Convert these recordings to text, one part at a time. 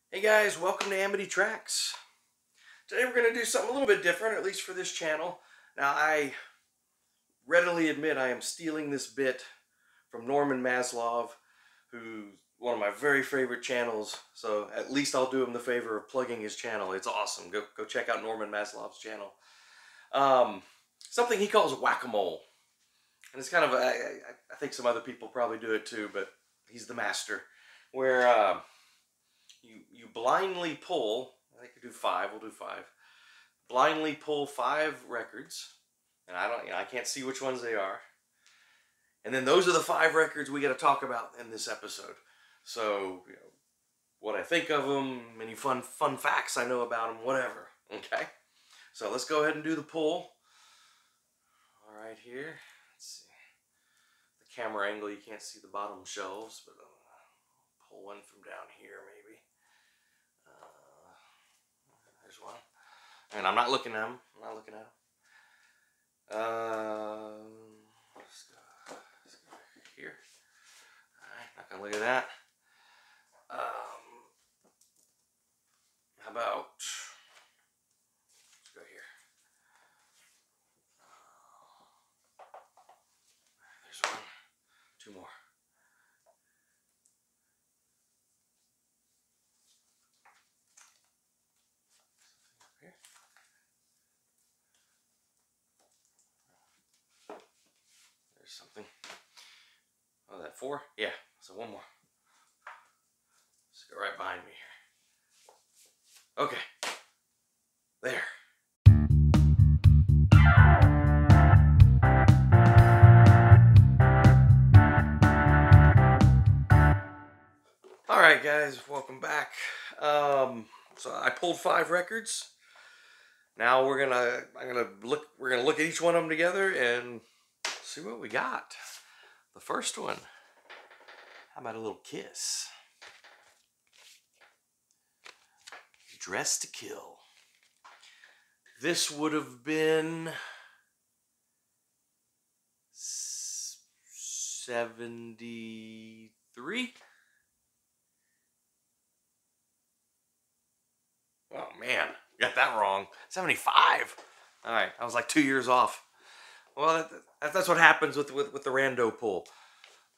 Hey guys, welcome to Amity Tracks. Today we're going to do something a little bit different, at least for this channel. Now I readily admit I am stealing this bit from Norman Maslov, who's one of my very favorite channels, so at least I'll do him the favor of plugging his channel. It's awesome. Go check out Norman Maslov's channel. Something he calls whack-a-mole. And it's kind of, I think some other people probably do it too, but he's the master. Where you blindly pull. I could do five. We'll do five. Blindly pull five records, and I can't see which ones they are. And then those are the five records we got to talk about in this episode. So what I think of them, any fun facts I know about them, whatever. Okay. So let's go ahead and do the pull. All right, here. Let's see. The camera angle, you can't see the bottom shelves, but I'll pull one from down here maybe. There's one. And I'm not looking at them. Let's go here. Alright, not gonna look at that. How about, let's go here. There's one. Two more. Here. There's something. Oh, that four? Yeah, so one more. Let's go right behind me here. Okay. There. Alright guys, welcome back. So I pulled five records. Now we're gonna look at each one of them together and see what we got. The first one. How about a little Kiss? Dressed to Kill. This would have been 73. Oh man, got that wrong. 75. All right, I was like 2 years off. Well, that's what happens with the rando pool.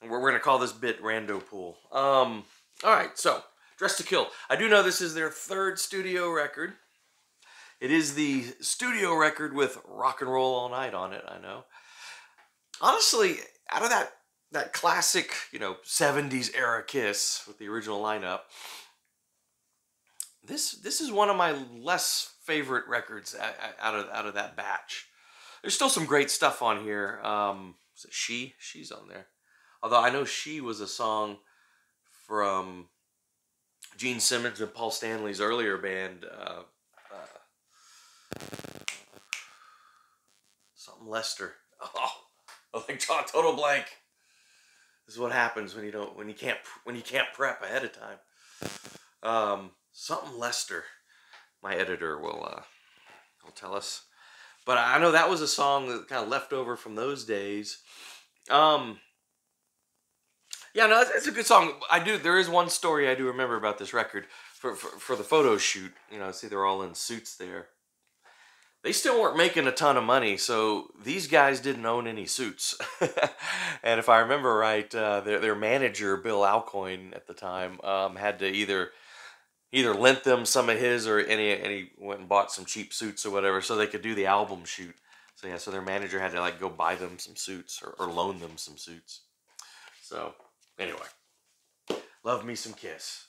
We're gonna call this bit rando pool. All right, so Dressed to Kill. I do know this is their third studio record. It is the studio record with Rock and Roll All Night on it. I know. Honestly, out of that classic, 70s era Kiss with the original lineup, this is one of my less favorite records out of that batch. There's still some great stuff on here. Is it She? She's on there. Although I know She was a song from Gene Simmons and Paul Stanley's earlier band, something Lester. Oh, like total blank. This is what happens when you can't prep ahead of time. Something Lester. My editor will tell us. But I know that was a song that kind of left over from those days. Yeah, no, it's a good song. There is one story I do remember about this record for the photo shoot. See, they're all in suits there. They still weren't making a ton of money, so these guys didn't own any suits. And if I remember right, their manager, Bill Alcoin, at the time, had to either lent them some of his, and he went and bought some cheap suits or whatever, so they could do the album shoot. So yeah, so their manager had to go buy them some suits or loan them some suits. So anyway, love me some Kiss.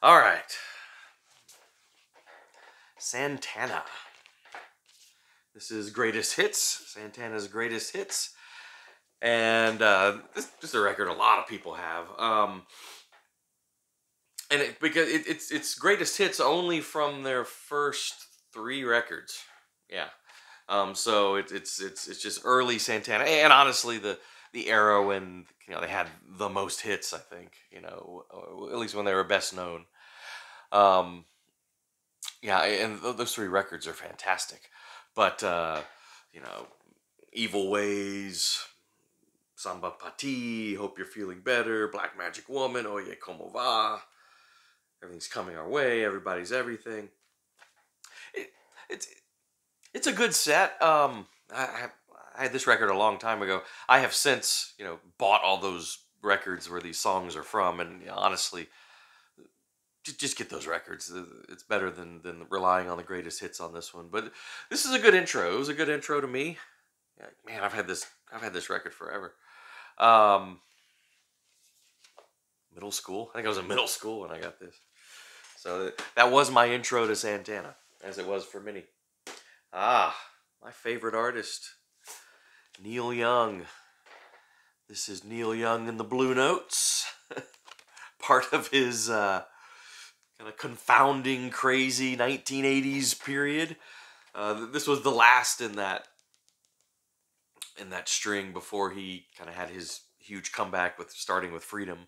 All right, Santana. This is Greatest Hits, Santana's Greatest Hits. And this is a record a lot of people have. And because it's Greatest Hits only from their first three records. Yeah. So it's just early Santana. And honestly, the era when they had the most hits, I think, at least when they were best known. Yeah, and those three records are fantastic. But, Evil Ways, Samba Pati, Hope You're Feeling Better, Black Magic Woman, Oye Como Va. Everything's coming our way. Everybody's everything. It, it's it's a good set. I had this record a long time ago. I have since, bought all those records where these songs are from, and honestly, just get those records. It's better than relying on the greatest hits on this one. But this is a good intro. It was a good intro to me. Yeah, man, I've had this record forever. Um, Middle school. I think I was in middle school when I got this. So that was my intro to Santana, as it was for many. My favorite artist, Neil Young. This is Neil Young and the Blue Notes. Part of his kind of confounding, crazy 1980s period. This was the last in that string before he kind of had his huge comeback with starting with Freedom.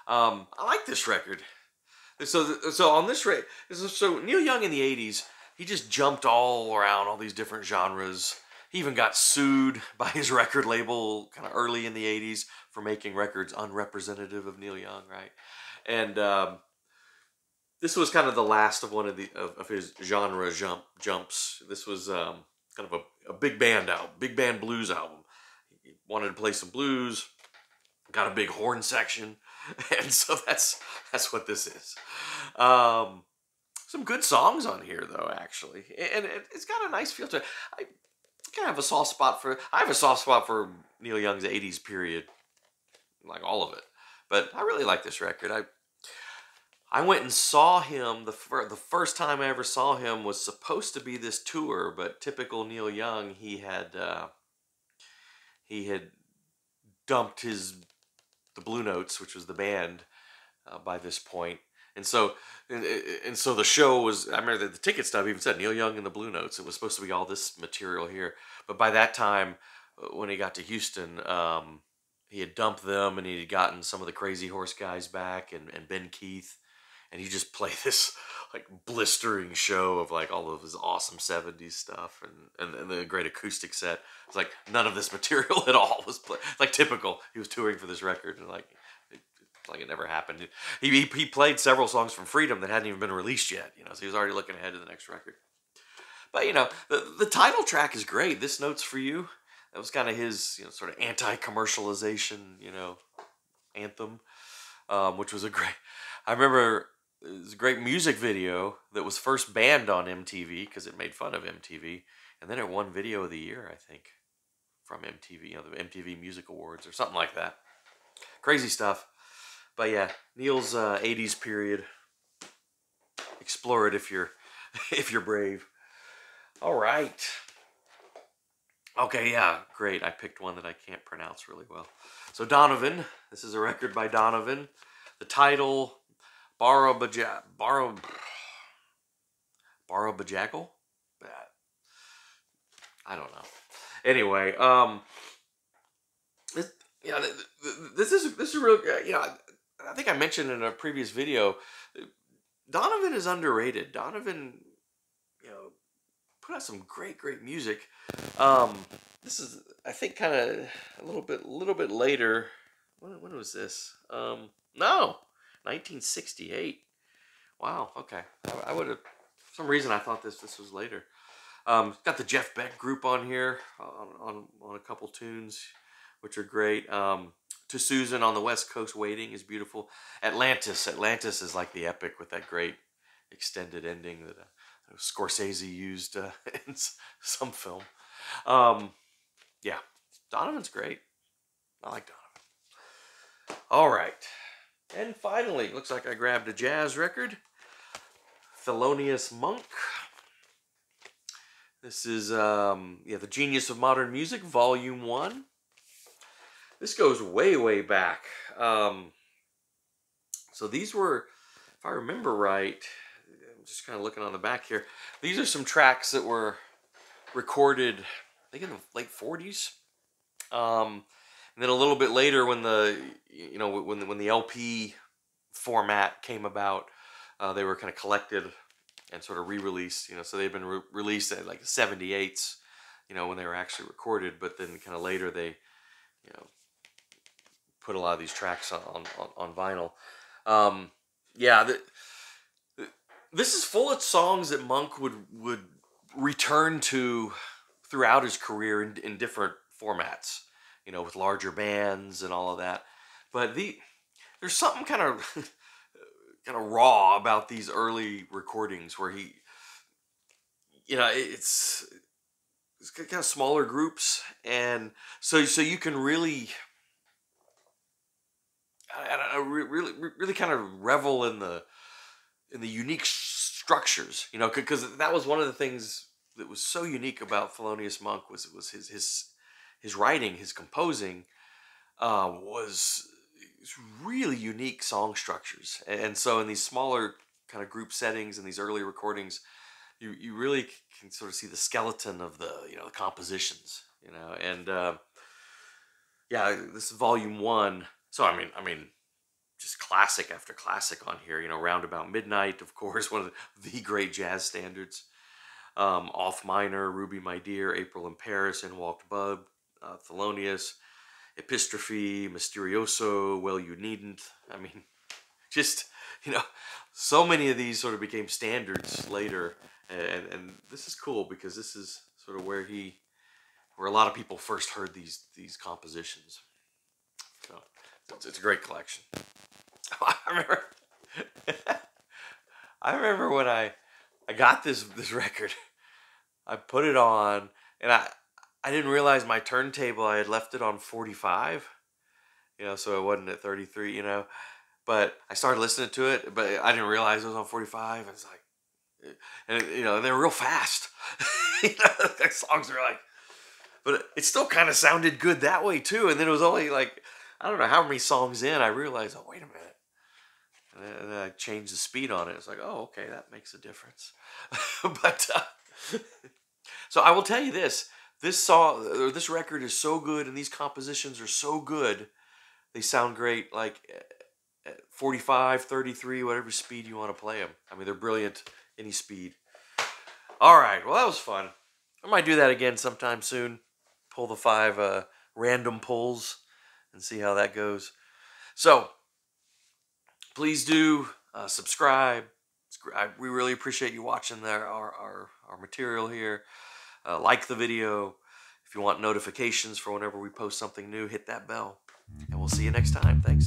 I like this record. So on this record, so Neil Young in the 80s, he just jumped all around all these different genres. He even got sued by his record label kind of early in the 80s for making records unrepresentative of Neil Young, right? And this was kind of the last of one of his genre jumps. This was kind of a big band album, big band blues album. He wanted to play some blues, got a big horn section, and so that's what this is. Some good songs on here, though, actually, and it's got a nice feel to it. I have a soft spot for Neil Young's '80s period, like all of it. But I really like this record. I went and saw him the first time I ever saw him was supposed to be this tour, but typical Neil Young, he had dumped the Blue Notes, which was the band, by this point. And so the show was, I remember the ticket stub even said Neil Young and the Blue Notes. It was supposed to be all this material here. But by that time, when he got to Houston, he had dumped them and he had gotten some of the Crazy Horse guys back and Ben Keith. And he just played this like blistering show of like all of his awesome 70s stuff and the great acoustic set. It's like none of this material at all was played. Like typical. He was touring for this record and like it never happened. He played several songs from Freedom that hadn't even been released yet, so he was already looking ahead to the next record. But the title track is great. This Note's for You. That was kind of his sort of anti-commercialization anthem, which was a great. I remember it was a great music video that was first banned on MTV because it made fun of MTV, and then it won Video of the Year, I think, from MTV, the MTV Music Awards or something like that. Crazy stuff. But yeah, Neil's 80s period. Explore it if you're brave. All right. Okay, yeah, great. I picked one that I can't pronounce really well. So Donovan. This is a record by Donovan. The title, Bara Bajagel? I don't know. Anyway, this is real. I think I mentioned in a previous video, Donovan is underrated. Donovan, put out some great music. This is, I think, kind of a little bit later. When was this? No, 1968. Wow. Okay, I would have. For some reason, I thought this was later. Got the Jeff Beck group on here on a couple tunes, which are great. To Susan on the West Coast Waiting is beautiful. Atlantis is like the epic with that great extended ending that Scorsese used in some film. Yeah, Donovan's great. I like Donovan. All right, and finally, looks like I grabbed a jazz record. Thelonious Monk. This is The Genius of Modern Music, Volume 1. This goes way back. So these were, if I remember right, I'm just kind of looking on the back here. These are some tracks that were recorded, I think, in the late 40s. And then a little bit later, when when the LP format came about, they were kind of collected and sort of re-released. So they've been released at like the 78s, when they were actually recorded. But then kind of later they, put a lot of these tracks on vinyl. This is full of songs that Monk would return to throughout his career in different formats, you know, with larger bands and all of that. But there's something kind of kind of raw about these early recordings where he, you know, it's kind of smaller groups, and so you can really, I don't know, really kind of revel in the unique structures, you know, because that was one of the things that was so unique about Thelonious Monk was his writing, his composing, was really unique song structures, and so in these smaller kind of group settings and these early recordings, you really can sort of see the skeleton of the, you know, the compositions, you know, and yeah, this is volume one. So I mean, just classic after classic on here. You know, Roundabout Midnight, of course, one of the great jazz standards. Off Minor, Ruby My Dear, April in Paris, In Walked Bud, Thelonious, Epistrophe, Mysterioso, Well You Needn't. I mean, just, you know, so many of these sort of became standards later, and this is cool because this is sort of where a lot of people first heard these compositions. So it's a great collection. I remember I remember when I got this record. I put it on, and I didn't realize my turntable, I had left it on 45, you know, so it wasn't at 33, you know. But I started listening to it, but I didn't realize it was on 45. And it's like, and you know, they're real fast. You know, the songs are like, but it still kind of sounded good that way too. And then it was only like, I don't know how many songs in, I realized, oh, wait a minute. And then I changed the speed on it. It's like, oh, okay, that makes a difference. But so I will tell you this: this song, or this record, is so good, and these compositions are so good. They sound great, like at 45, 33, whatever speed you want to play them. I mean, they're brilliant any speed. All right, well, that was fun. I might do that again sometime soon. Pull the 5 random pulls and see how that goes. So please do subscribe. We really appreciate you watching our material here. Like the video. If you want notifications for whenever we post something new, hit that bell. And we'll see you next time. Thanks.